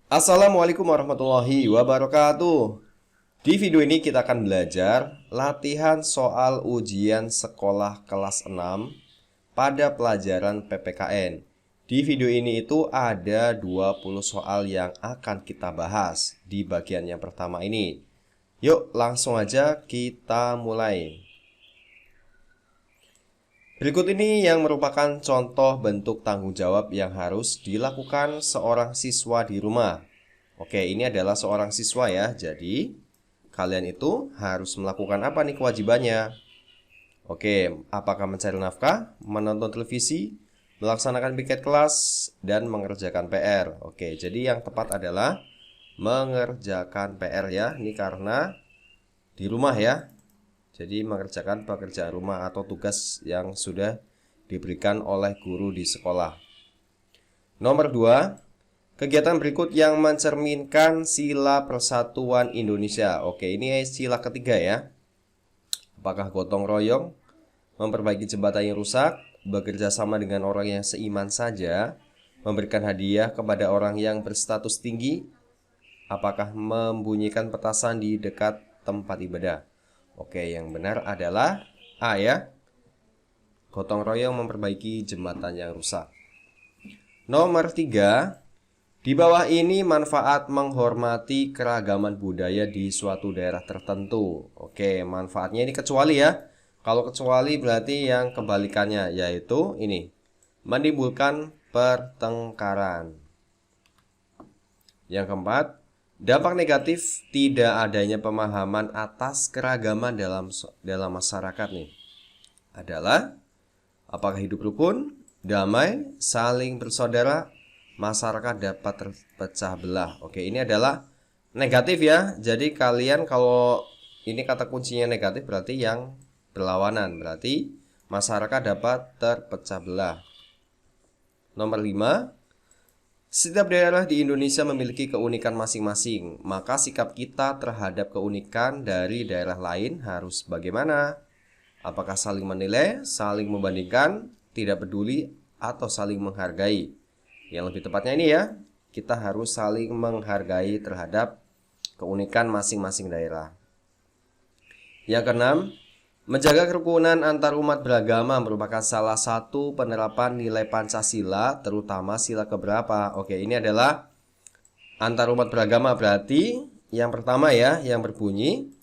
Assalamualaikum warahmatullahi wabarakatuh. Di video ini kita akan belajar latihan soal ujian sekolah kelas 6 pada pelajaran PPKN. Di video ini itu ada 20 soal yang akan kita bahas di bagian yang pertama ini. Yuk langsung aja kita mulai. Berikut ini yang merupakan contoh bentuk tanggung jawab yang harus dilakukan seorang siswa di rumah. Oke, ini adalah seorang siswa ya. Jadi, kalian itu harus melakukan apa nih kewajibannya? Oke, apakah mencari nafkah, menonton televisi, melaksanakan piket kelas, dan mengerjakan PR? Oke, jadi yang tepat adalah mengerjakan PR ya. Ini karena di rumah ya. Jadi mengerjakan pekerjaan rumah atau tugas yang sudah diberikan oleh guru di sekolah. Nomor 2, kegiatan berikut yang mencerminkan sila persatuan Indonesia. Oke, ini sila ketiga ya. Apakah gotong royong, memperbaiki jembatan yang rusak, bekerja sama dengan orang yang seiman saja, memberikan hadiah kepada orang yang berstatus tinggi, apakah membunyikan petasan di dekat tempat ibadah? Oke, yang benar adalah A ya. Gotong royong memperbaiki jembatan yang rusak. Nomor 3, di bawah ini manfaat menghormati keragaman budaya di suatu daerah tertentu. Oke, manfaatnya ini kecuali ya. Kalau kecuali berarti yang kebalikannya, yaitu ini, menimbulkan pertengkaran. Yang keempat, dampak negatif tidak adanya pemahaman atas keragaman dalam masyarakat nih adalah apakah hidup rukun, damai, saling bersaudara, masyarakat dapat terpecah belah. Oke, ini adalah negatif ya. Jadi kalian kalau ini kata kuncinya negatif berarti yang berlawanan, berarti masyarakat dapat terpecah belah. Nomor 5, setiap daerah di Indonesia memiliki keunikan masing-masing, maka sikap kita terhadap keunikan dari daerah lain harus bagaimana? Apakah saling menilai, saling membandingkan, tidak peduli, atau saling menghargai? Yang lebih tepatnya ini ya, kita harus saling menghargai terhadap keunikan masing-masing daerah. Yang keenam, menjaga kerukunan antar umat beragama merupakan salah satu penerapan nilai Pancasila, terutama sila keberapa? Oke, ini adalah antar umat beragama berarti yang pertama ya, yang berbunyi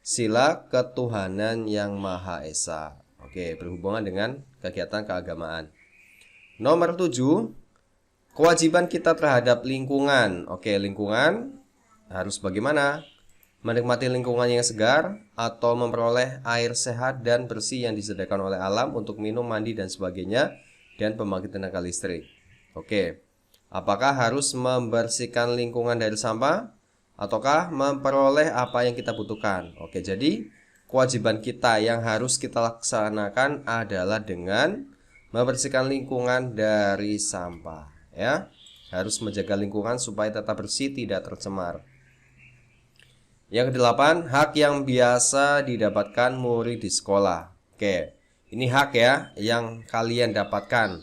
sila ketuhanan yang Maha Esa. Oke, berhubungan dengan kegiatan keagamaan. Nomor 7, kewajiban kita terhadap lingkungan. Oke, lingkungan harus bagaimana? Menikmati lingkungan yang segar atau memperoleh air sehat dan bersih yang disediakan oleh alam untuk minum, mandi, dan sebagainya, dan pembangkit tenaga listrik. Oke, apakah harus membersihkan lingkungan dari sampah ataukah memperoleh apa yang kita butuhkan? Oke, jadi kewajiban kita yang harus kita laksanakan adalah dengan membersihkan lingkungan dari sampah ya. Harus menjaga lingkungan supaya tetap bersih, tidak tercemar. Yang kedelapan, hak yang biasa didapatkan murid di sekolah. Oke, ini hak ya yang kalian dapatkan.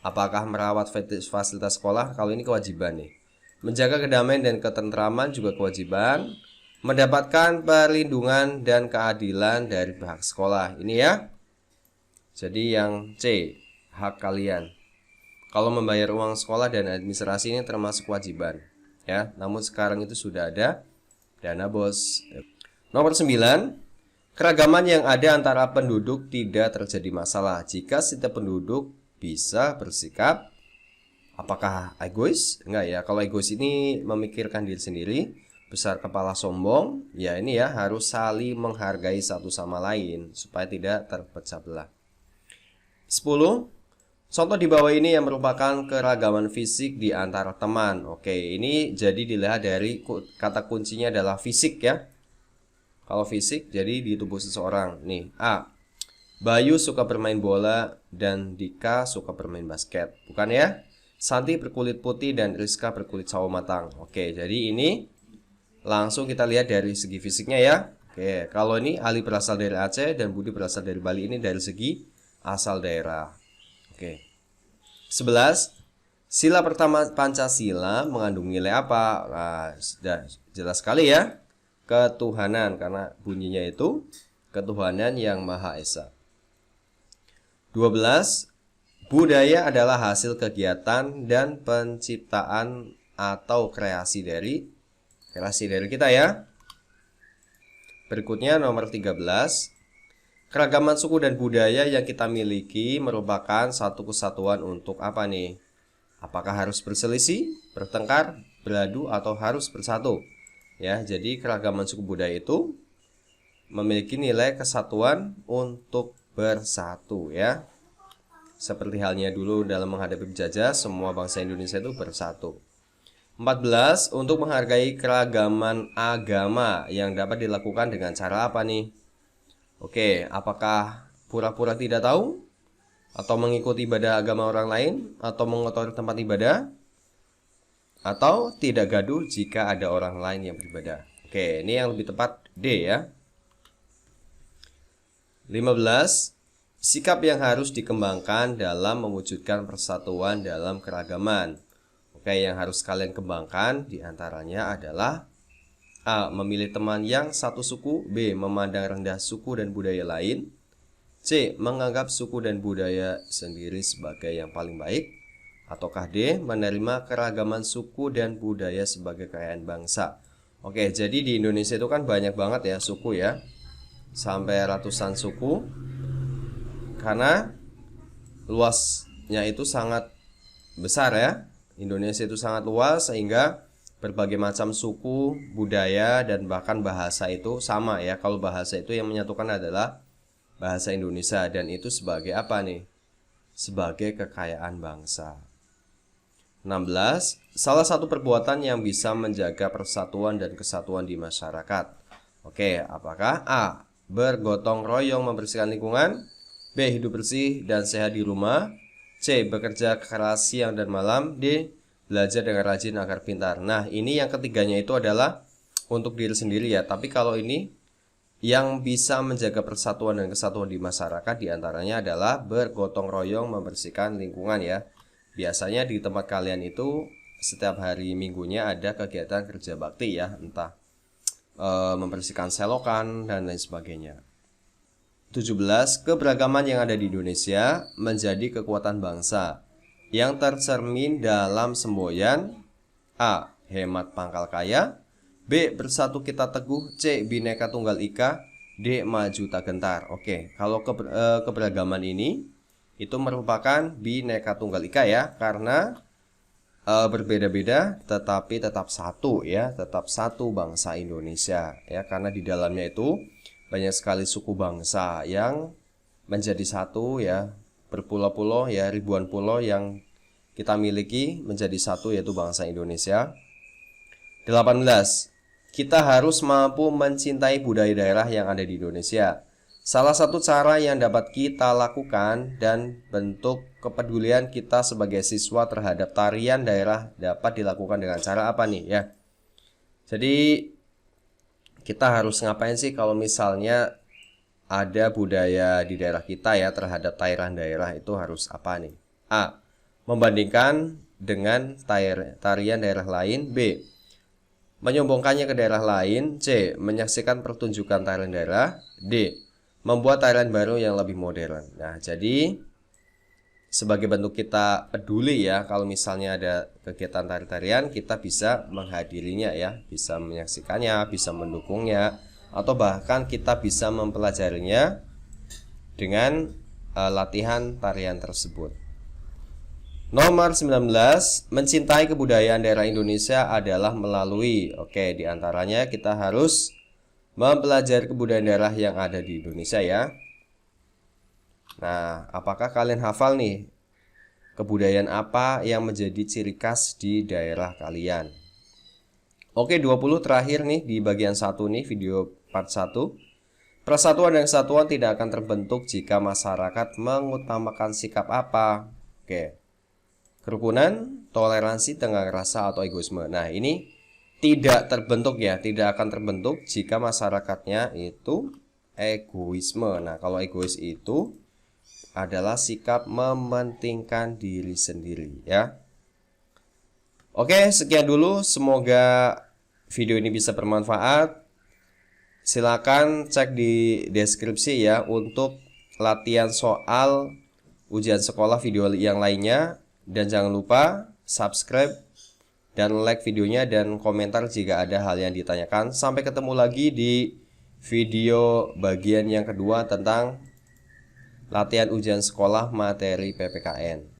Apakah merawat fasilitas sekolah? Kalau ini kewajiban nih. Menjaga kedamaian dan ketentraman juga kewajiban. Mendapatkan perlindungan dan keadilan dari pihak sekolah. Ini ya. Jadi yang C, hak kalian. Kalau membayar uang sekolah dan administrasi ini termasuk kewajiban ya. Namun sekarang itu sudah ada dana bos. Nomor 9, keragaman yang ada antara penduduk tidak terjadi masalah jika setiap penduduk bisa bersikap apakah egois? Enggak ya. Kalau egois ini memikirkan diri sendiri, besar kepala sombong, ya ini ya harus saling menghargai satu sama lain supaya tidak terpecah belah. 10, contoh di bawah ini yang merupakan keragaman fisik di antara teman. Oke, ini jadi dilihat dari kata kuncinya adalah fisik ya. Kalau fisik jadi di tubuh seseorang. Nih, A, Bayu suka bermain bola dan Dika suka bermain basket. Bukan ya? Santi berkulit putih dan Rizka berkulit sawo matang. Oke, jadi ini langsung kita lihat dari segi fisiknya ya. Oke, kalau ini Ali berasal dari Aceh dan Budi berasal dari Bali, ini dari segi asal daerah. Oke. 11, Sila pertama Pancasila mengandung nilai apa? Nah, sudah jelas sekali ya. Ketuhanan, karena bunyinya itu ketuhanan yang Maha Esa. 12. Budaya adalah hasil kegiatan dan penciptaan atau kreasi dari kita ya. Berikutnya nomor 13. Keragaman suku dan budaya yang kita miliki merupakan satu kesatuan untuk apa nih? Apakah harus berselisih, bertengkar, beradu, atau harus bersatu? Ya, jadi keragaman suku budaya itu memiliki nilai kesatuan untuk bersatu ya. Seperti halnya dulu dalam menghadapi penjajah, semua bangsa Indonesia itu bersatu. 14. Untuk menghargai keragaman agama yang dapat dilakukan dengan cara apa nih? Oke, apakah pura-pura tidak tahu? Atau mengikuti ibadah agama orang lain? Atau mengotori tempat ibadah? Atau tidak gaduh jika ada orang lain yang beribadah? Oke, ini yang lebih tepat D ya. 15. Sikap yang harus dikembangkan dalam mewujudkan persatuan dalam keragaman. Oke, yang harus kalian kembangkan diantaranya adalah A. Memilih teman yang satu suku. B. Memandang rendah suku dan budaya lain. C. Menganggap suku dan budaya sendiri sebagai yang paling baik. Ataukah D. Menerima keragaman suku dan budaya sebagai kekayaan bangsa. Oke, jadi di Indonesia itu kan banyak banget ya suku ya. Sampai ratusan suku. Karena luasnya itu sangat besar ya. Indonesia itu sangat luas sehingga berbagai macam suku, budaya, dan bahkan bahasa itu sama ya. Kalau bahasa itu yang menyatukan adalah bahasa Indonesia, dan itu sebagai apa nih? Sebagai kekayaan bangsa. 16. Salah satu perbuatan yang bisa menjaga persatuan dan kesatuan di masyarakat. Oke, apakah A. Bergotong royong membersihkan lingkungan. B. Hidup bersih dan sehat di rumah. C. Bekerja keras siang dan malam. D. Belajar dengan rajin agar pintar. Nah, ini yang ketiganya itu adalah untuk diri sendiri ya. Tapi kalau ini yang bisa menjaga persatuan dan kesatuan di masyarakat diantaranya adalah bergotong royong membersihkan lingkungan ya. Biasanya di tempat kalian itu setiap hari minggunya ada kegiatan kerja bakti ya. Entah membersihkan selokan dan lain sebagainya. 17. Keberagaman yang ada di Indonesia menjadi kekuatan bangsa yang tercermin dalam semboyan A. Hemat pangkal kaya. B. Bersatu kita teguh. C. Bhinneka Tunggal Ika. D. Maju tak gentar. Oke, kalau keberagaman ini itu merupakan Bhinneka Tunggal Ika ya, karena berbeda-beda tetapi tetap satu ya, tetap satu bangsa Indonesia ya, karena di dalamnya itu banyak sekali suku bangsa yang menjadi satu ya, berpulau-pulau ya, ribuan pulau yang kita miliki menjadi satu yaitu bangsa Indonesia. 18. Kita harus mampu mencintai budaya daerah yang ada di Indonesia. Salah satu cara yang dapat kita lakukan dan bentuk kepedulian kita sebagai siswa terhadap tarian daerah dapat dilakukan dengan cara apa nih ya. Jadi kita harus ngapain sih kalau misalnya ada budaya di daerah kita ya, terhadap tarian daerah itu harus apa nih? A. Membandingkan dengan tarian daerah lain. B. Menyombongkannya ke daerah lain. C. Menyaksikan pertunjukan tarian daerah. D. Membuat tarian baru yang lebih modern. Nah, jadi sebagai bentuk kita peduli ya, kalau misalnya ada kegiatan tari-tarian, kita bisa menghadirinya ya, bisa menyaksikannya, bisa mendukungnya, atau bahkan kita bisa mempelajarinya dengan latihan tarian tersebut. Nomor 19, mencintai kebudayaan daerah Indonesia adalah melalui, diantaranya kita harus mempelajari kebudayaan daerah yang ada di Indonesia ya. Nah, apakah kalian hafal nih kebudayaan apa yang menjadi ciri khas di daerah kalian? 20 terakhir nih di bagian 1 nih, video part 1. Persatuan dan kesatuan tidak akan terbentuk jika masyarakat mengutamakan sikap apa? Kerukunan, toleransi, tenggang rasa, atau egoisme. Nah, ini tidak terbentuk ya, tidak akan terbentuk jika masyarakatnya itu egoisme. Nah, kalau egois itu adalah sikap mementingkan diri sendiri ya. Oke, sekian dulu. Semoga video ini bisa bermanfaat. Silakan cek di deskripsi ya untuk latihan soal ujian sekolah video yang lainnya. Dan jangan lupa subscribe dan like videonya dan komentar jika ada hal yang ditanyakan. Sampai ketemu lagi di video bagian yang kedua tentang latihan ujian sekolah materi PPKN.